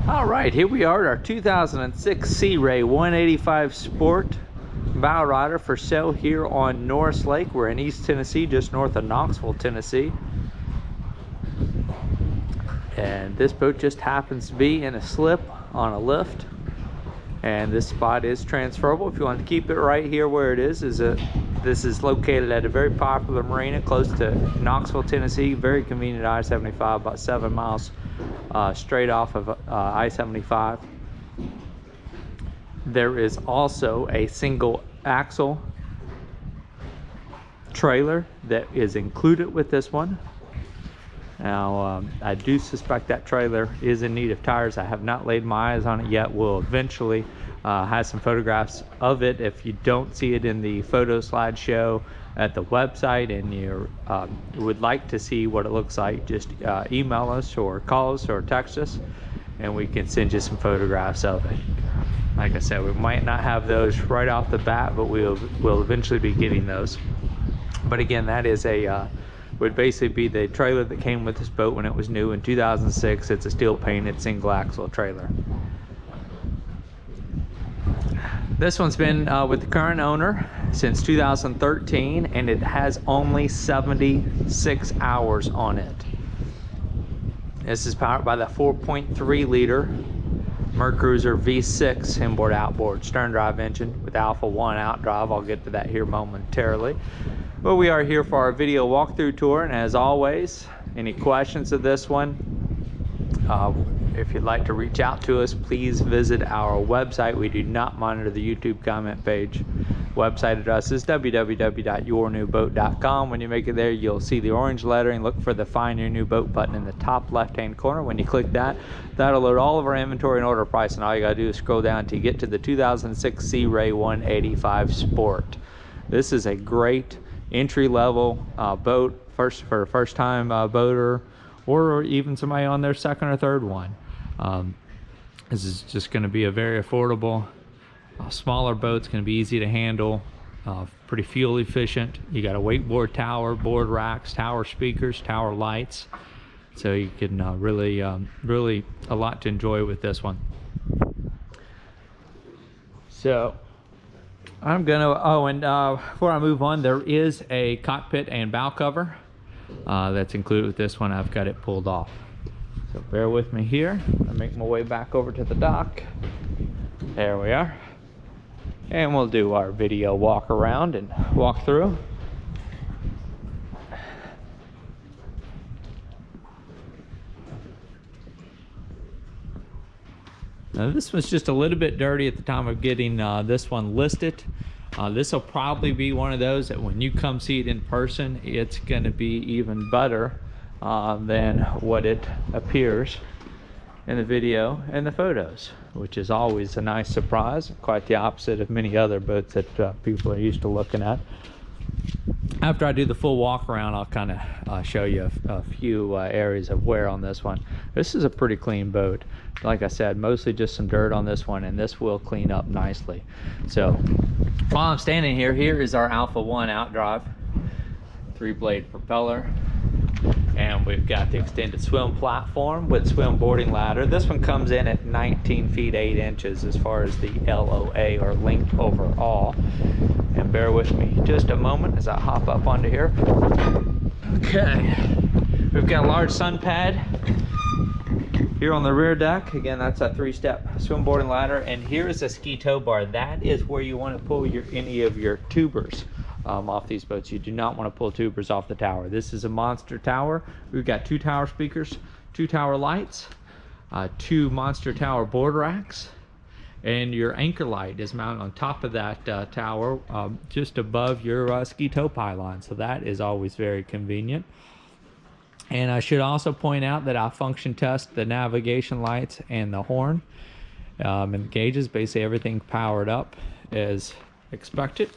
All right, here we are at our 2006 SeaRay 185 Sport bow rider for sale here on Norris Lake. We're in East Tennessee, just north of Knoxville, Tennessee. And this boat just happens to be in a slip on a lift. And this spot is transferable. If you want to keep it right here where it is this is located at a very popular marina close to Knoxville, Tennessee. Very convenient I-75, about 7 miles straight off of I-75. There is also a single axle trailer that is included with this one. Now, I do suspect that trailer is in need of tires. I have not laid my eyes on it yet. We'll eventually have some photographs of it. If you don't see it in the photo slideshow at the website and you would like to see what it looks like, just email us or call us or text us and we can send you some photographs of it. Like I said, we might not have those right off the bat, but we'll eventually be getting those. But again, that is would basically be the trailer that came with this boat when it was new in 2006. It's a steel painted single axle trailer. This one's been with the current owner since 2013 and it has only 76 hours on it. This is powered by the 4.3 liter MerCruiser V6 inboard outboard sterndrive engine with Alpha 1 outdrive. I'll get to that here momentarily. But we are here for our video walkthrough tour, and as always, any questions of this one, if you'd like to reach out to us, please visit our website. We do not monitor the YouTube comment page. Website address is www.yournewboat.com. When you make it there, you'll see the orange lettering. Look for the Find Your New Boat button in the top left-hand corner. When you click that, that'll load all of our inventory and order price, and all you gotta do is scroll down to get to the 2006 SeaRay 185 Sport. This is a great entry-level boat for a first-time boater, or even somebody on their second or third one. This is just going to be a very affordable, smaller boat. It's going to be easy to handle, pretty fuel efficient. You got a wakeboard tower, board racks, tower speakers, tower lights, so you can really a lot to enjoy with this one. So I'm gonna, before I move on, there is a cockpit and bow cover that's included with this one. I've got it pulled off. So bear with me here. I'll make my way back over to the dock. There we are. And we'll do our video walk around and walk through. Now this was just a little bit dirty at the time of getting this one listed. This will probably be one of those that when you come see it in person, it's going to be even better than what it appears in the video and the photos, which is always a nice surprise. Quite the opposite of many other boats that people are used to looking at. After I do the full walk around, I'll kind of show you a few areas of wear on this one. This is a pretty clean boat. Like I said, mostly just some dirt on this one, and this will clean up nicely. So while I'm standing here, here is our Alpha 1 outdrive, 3-blade propeller, and we've got the extended swim platform with swim boarding ladder. This one comes in at 19 feet 8 inches as far as the LOA, or length overall. And bear with me just a moment as I hop up onto here. Okay, we've got a large sun pad here on the rear deck. Again, that's a 3-step swim boarding ladder, and here is a ski tow bar. That is where you want to pull any of your tubers off these boats. You do not want to pull tubers off the tower. This is a Monster Tower. We've got 2 tower speakers, 2 tower lights, 2 Monster Tower board racks, and your anchor light is mounted on top of that tower, just above your ski tow pylon. So that is always very convenient. And I should also point out that I function test the navigation lights and the horn and the gauges. Basically everything powered up as expected.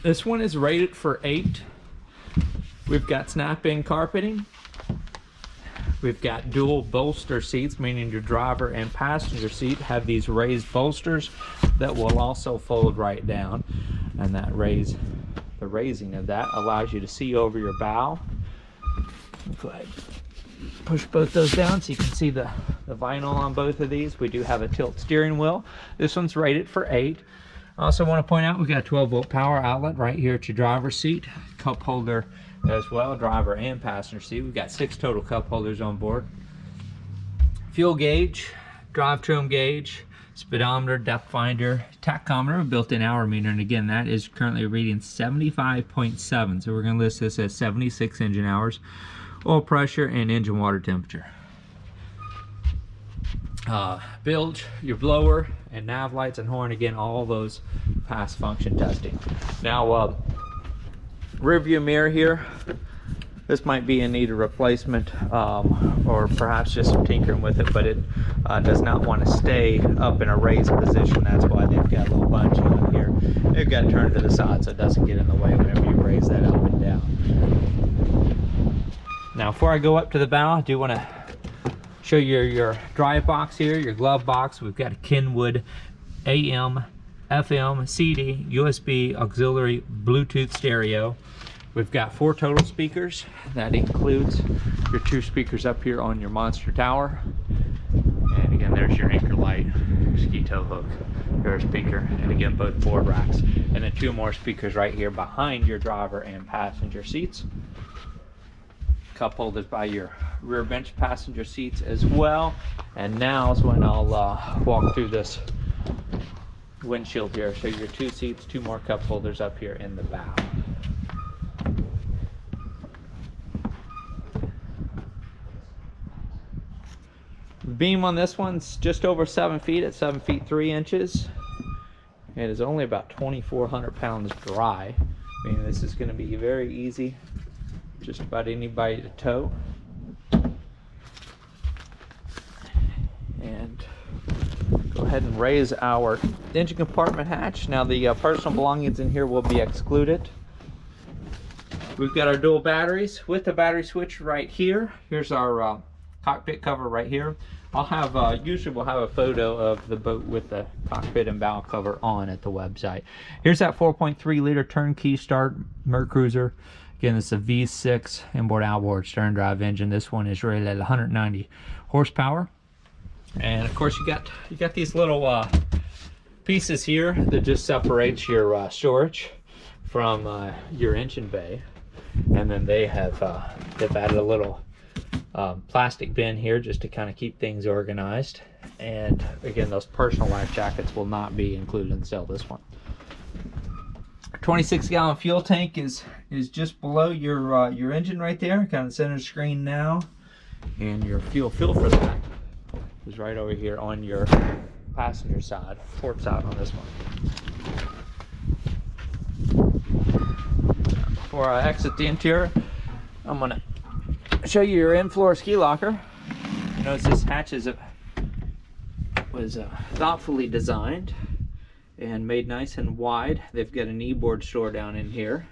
This one is rated for 8. We've got snap-in carpeting. We've got dual bolster seats, meaning your driver and passenger seat have these raised bolsters that will also fold right down. And that the raising of that allows you to see over your bow Go ahead, push both those down so you can see the vinyl on both of these. We do have a tilt steering wheel. This one's rated for 8. I also want to point out we got a 12-volt power outlet right here at your driver's seat. Cup holder as well, driver and passenger seat. We've got 6 total cup holders on board. Fuel gauge, drive trim gauge, speedometer, depth finder, tachometer, built-in hour meter, and again that is currently reading 75.7, so we're going to list this as 76 engine hours. Oil pressure and engine water temperature. Bilge, your blower and nav lights and horn, again all those pass function testing. Now rear view mirror here, this might be in need of replacement, or perhaps just some tinkering with it, but it does not want to stay up in a raised position. That's why they've got a little bungee on here. They've got to turn to the side so it doesn't get in the way whenever you raise that up and down. Now before I go up to the bow, I do want to show you your drive box here, your glove box. We've got a Kenwood AM, FM, CD, USB, auxiliary, Bluetooth stereo. We've got 4 total speakers. That includes your 2 speakers up here on your Monster Tower. And again, there's your anchor light, ski tow hook, your speaker, and again, both board racks. And then 2 more speakers right here behind your driver and passenger seats. Cup holders by your rear bench passenger seats as well. And now is when I'll walk through this windshield here. So your 2 seats, 2 more cup holders up here in the bow. The beam on this one's just over 7 feet at 7 feet 3 inches. It is only about 2,400 pounds dry. I mean, this is going to be very easy, just about anybody to tow. And go ahead and raise our engine compartment hatch. Now the personal belongings in here will be excluded. We've got our dual batteries with the battery switch right here. Here's our cockpit cover right here. I'll have usually we'll have a photo of the boat with the cockpit and bow cover on at the website. Here's that 4.3 liter turnkey start MerCruiser. Again, it's a V6 inboard outboard Sterndrive engine. This one is rated at 190 horsepower. And of course you got these little pieces here that just separates your storage from your engine bay. And then they have they've added a little plastic bin here just to kind of keep things organized. And again, those personal life jackets will not be included in the sale this one. 26-gallon fuel tank is just below your engine right there, kind of center screen now. And your fuel fill for that is right over here on your passenger side, port side on this one. Before I exit the interior, I'm gonna show you your in-floor ski locker. You notice this hatch was thoughtfully designed and made nice and wide. They've got a kneeboard store down in here,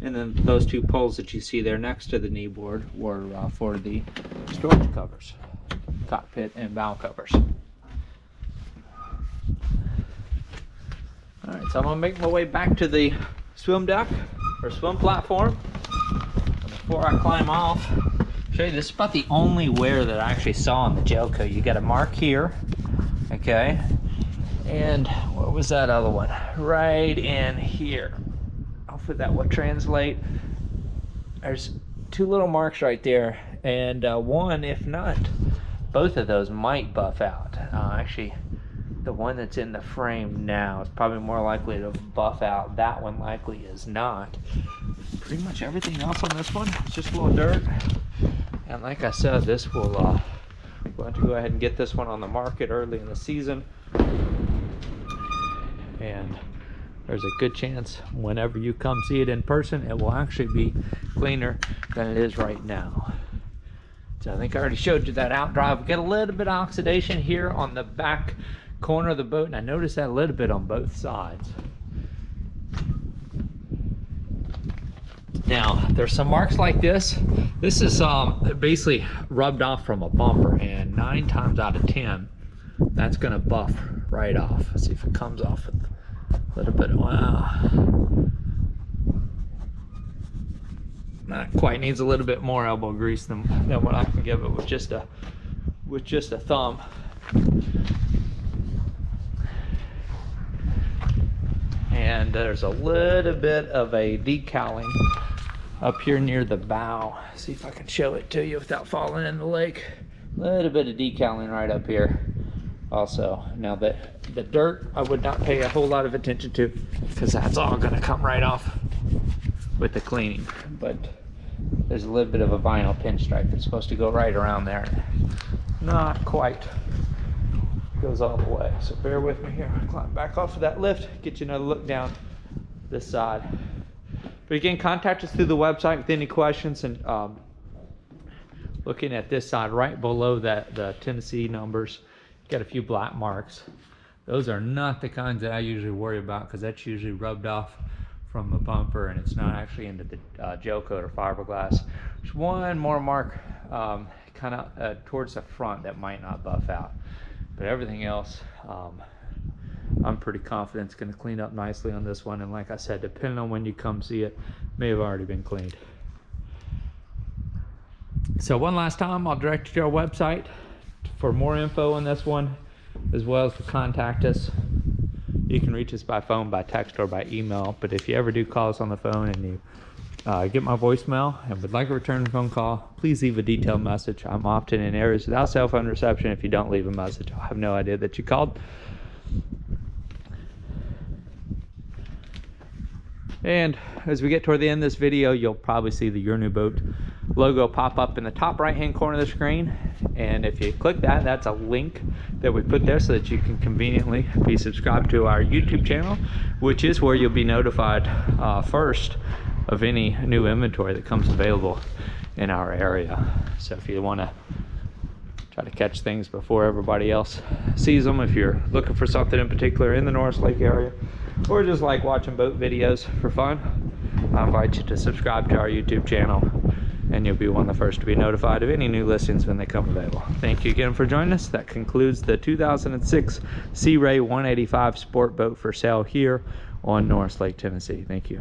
and then those 2 poles that you see there next to the kneeboard were for the storage covers, cockpit and bow covers. All right, so I'm gonna make my way back to the swim deck or swim platform. Before I climb off, show you, this is about the only wear that I actually saw on the gel coat. You got a mark here, okay, and what was that other one? Right in here. Hopefully that will translate. There's 2 little marks right there, and one, if not, both of those might buff out. Actually, the one that's in the frame now is probably more likely to buff out. That one likely is not. Pretty much everything else on this one is just a little dirt. And like I said, this will we'll have to go ahead and get this one on the market early in the season. And there's a good chance whenever you come see it in person, it will actually be cleaner than it is right now. So I think I already showed you that outdrive. We got a little bit of oxidation here on the back corner of the boat, and I noticed that a little bit on both sides. Now there's some marks like this. This is basically rubbed off from a bumper, and 9 times out of 10 that's gonna buff right off. Let's see if it comes off with a little bit of, wow. Not quite, needs a little bit more elbow grease than what I can give it with just a thumb. And there's a little bit of a decaling up here near the bow. See if I can show it to you without falling in the lake. A little bit of decaling right up here also. Now the dirt I would not pay a whole lot of attention to, because that's all gonna come right off with the cleaning. But there's a little bit of a vinyl pinstripe that's supposed to go right around there. Not quite goes all the way, so bear with me here. I'll climb back off of that lift, get you another look down this side. But again, contact us through the website with any questions. And looking at this side right below that, the Tennessee numbers, got a few black marks. Those are not the kinds that I usually worry about, because that's usually rubbed off from the bumper and it's not actually into the gel coat or fiberglass. There's one more mark kind of towards the front that might not buff out, but everything else I'm pretty confident it's going to clean up nicely on this one. And like I said, depending on when you come see it, may have already been cleaned. So one last time, I'll direct you to our website for more info on this one, as well as to contact us. You can reach us by phone, by text, or by email. But if you ever do call us on the phone and you get my voicemail and would like a return phone call, please leave a detailed message. I'm often in areas without cell phone reception. If you don't leave a message, I'll have no idea that you called. And as we get toward the end of this video, you'll probably see the Your New Boat logo pop up in the top right hand corner of the screen. And if you click that, that's a link that we put there so that you can conveniently be subscribed to our YouTube channel, which is where you'll be notified first of any new inventory that comes available in our area. So if you want to try to catch things before everybody else sees them, if you're looking for something in particular in the Norris Lake area, or just like watching boat videos for fun, I invite you to subscribe to our YouTube channel, and you'll be one of the first to be notified of any new listings when they come available. Thank you again for joining us. That concludes the 2006 SeaRay 185 sport boat for sale here on Norris Lake, Tennessee. Thank you.